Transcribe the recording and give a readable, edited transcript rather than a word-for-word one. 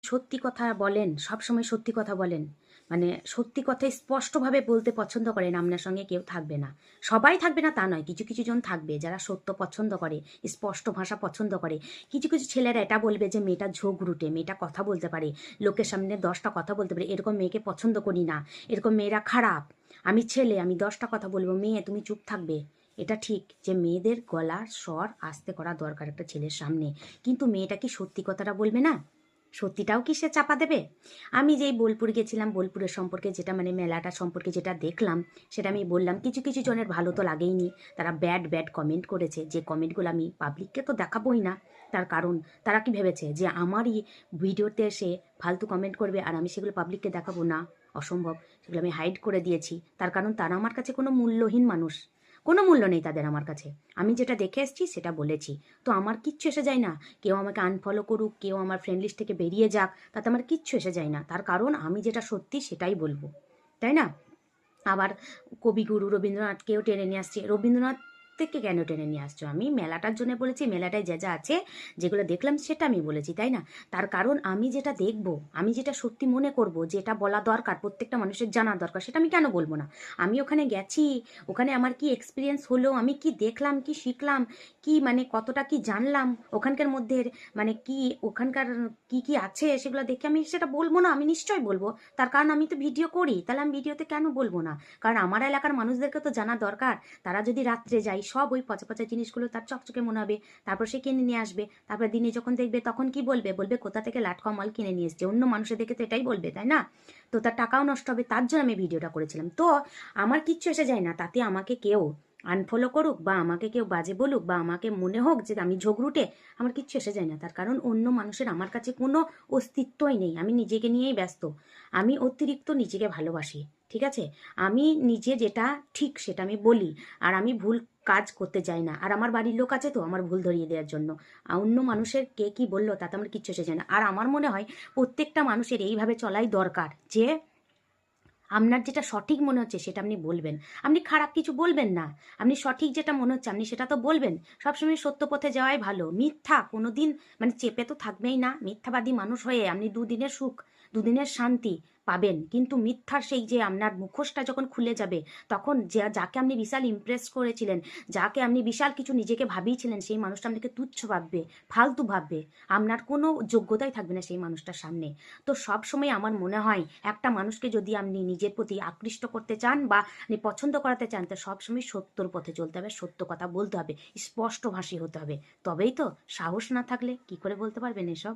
সত্যি কথা বলেন, সবসময় সত্যি কথা বলেন, মানে সত্যি কথা স্পষ্টভাবে বলতে পছন্দ করেন, আপনার সঙ্গে কেউ থাকবে না। সবাই থাকবে না তা নয়, কিছু কিছু জন থাকবে যারা সত্য পছন্দ করে, স্পষ্ট ভাষা পছন্দ করে। কিছু কিছু ছেলেরা এটা বলবে যে মেয়েটা ঝোঁকরুটে, মেয়েটা কথা বলতে পারে, লোকের সামনে 10টা কথা বলতে পারে, এরকম মেয়েকে পছন্দ করি না, এরকম মেয়েরা খারাপ। আমি ছেলে, আমি 10টা কথা বলবো, মেয়ে তুমি চুপ থাকবে। এটা ঠিক যে মেয়েদের গলার স্বর আস্তে করা দরকার একটা ছেলের সামনে, কিন্তু মেয়েটা কি সত্যি কথাটা বলবে না? সত্যিটাও কি সে চাপা দেবে? আমি যেই বোলপুর গেছিলাম, বোলপুরের সম্পর্কে যেটা মানে মেলাটা সম্পর্কে যেটা দেখলাম সেটা আমি বললাম। কিছু কিছু জনের ভালো তো লাগেইনি, তারা ব্যাড ব্যাড কমেন্ট করেছে, যে কমেন্টগুলো আমি পাবলিককে তো দেখাবোই না। তার কারণ তারা কি ভেবেছে যে আমারই ভিডিওতে এসে ফালতু কমেন্ট করবে আর আমি সেগুলো পাবলিককে দেখাবো না? অসম্ভব। সেগুলো আমি হাইড করে দিয়েছি, তার কারণ তারা আমার কাছে কোনো মূল্যহীন মানুষ, কোনো মূল্য নেই তাদের আমার কাছে। আমি যেটা দেখে এসেছি সেটা বলেছি, তো আমার কিচ্ছু এসে যায় না। কেউ আমাকে আনফলো করুক, কেউ আমার ফ্রেন্ড লিস্ট থেকে বেরিয়ে যাক, তাতে আমার কিচ্ছু এসে যায় না, তার কারণ আমি যেটা সত্যি সেটাই বলবো, তাই না? আবার কবিগুরু রবীন্দ্রনাথকেও টেনে নিয়ে আসছি। রবীন্দ্রনাথ থেকে কেন টেনে নিয়ে আসছো? আমি মেলাটার জন্য বলেছি, মেলাটায় যা যা আছে, যেগুলো দেখলাম সেটা আমি বলেছি, তাই না? তার কারণ আমি যেটা দেখবো, আমি যেটা সত্যি মনে করব, যেটা বলা দরকার, প্রত্যেকটা মানুষের জানা দরকার, সেটা আমি কেন বলবো না? আমি ওখানে গেছি, ওখানে আমার কি এক্সপিরিয়েন্স হলো, আমি কি দেখলাম, কি শিখলাম, কি মানে কতটা কি জানলাম ওখানকার মধ্যে, মানে কি ওখানকার কি কি আছে সেগুলো দেখে আমি সেটা বলবো না? আমি নিশ্চয়ই বলবো। তার কারণ আমি তো ভিডিও করি, তাহলে আমি ভিডিওতে কেন বলবো না? কারণ আমার এলাকার মানুষদেরকে তো জানা দরকার। তারা যদি রাত্রে যায়, সব ওই পচা পচা জিনিসগুলো তার চকচকে মনে হবে, তারপর সে কিনে নিয়ে আসবে, তারপর দিনে যখন দেখবে তখন কি বলবে? বলবে কোথা থেকে লাটকা মাল কিনে নিয়ে এসছে, অন্য মানুষের দেখে তো এটাই বলবে, তাই না? তো তার টাকাও নষ্ট হবে, তার জন্য আমি ভিডিওটা করেছিলাম। তো আমার কিচ্ছু এসে যায় না, তাতে আমাকে কেউ আনফলো করুক বা আমাকে কেউ বাজে বলুক বা আমাকে মনে হোক যে আমি ঝগড়ুটে, আমার কিচ্ছু এসে যায় না। তার কারণ অন্য মানুষের আমার কাছে কোনো অস্তিত্বই নেই, আমি নিজেকে নিয়েই ব্যস্ত। আমি অতিরিক্ত নিজেকে ভালোবাসি, ঠিক আছে? আমি নিজে যেটা ঠিক সেটা আমি বলি, আর আমি ভুল কাজ করতে চাই না। আর আমার বাড়ির লোক আছে তো আমার ভুল ধরিয়ে দেওয়ার জন্য। অন্য মানুষের কে কি বললো তাতে আমার কিচ্ছু এসে যায় না। আর আমার মনে হয় প্রত্যেকটা মানুষের এইভাবে চলাই দরকার, যে আপনার যেটা সঠিক মনে হচ্ছে সেটা আপনি বলবেন। আপনি খারাপ কিছু বলবেন না, আপনি সঠিক যেটা মনে হচ্ছে আপনি সেটা তো বলবেন। সবসময় সত্য পথে যাওয়াই ভালো। মিথ্যা কোনোদিন মানে চেপে তো থাকবেই না। মিথ্যাবাদী মানুষ হয়ে আপনি দুদিনের সুখ, দুদিনের শান্তি পাবেন, কিন্তু মিথ্যার সেই যে আপনার মুখোশটা যখন খুলে যাবে, তখন যাকে আপনি বিশাল ইমপ্রেস করেছিলেন, যাকে আপনি বিশাল কিছু নিজেকে ভাবিয়েছিলেন, সেই মানুষটা আপনাকে তুচ্ছ ভাববে, ফালতু ভাববে, আপনার কোনো যোগ্যতাই থাকবে না সেই মানুষটার সামনে। তো সব সময় আমার মনে হয় একটা মানুষকে যদি আপনি নিজের প্রতি আকৃষ্ট করতে চান বা আপনি পছন্দ করাতে চান, তো সবসময় সত্যর পথে চলতে হবে, সত্য কথা বলতে হবে, স্পষ্টভাষী হতে হবে। তবেই তো। সাহস না থাকলে কি করে বলতে পারবেন এসব?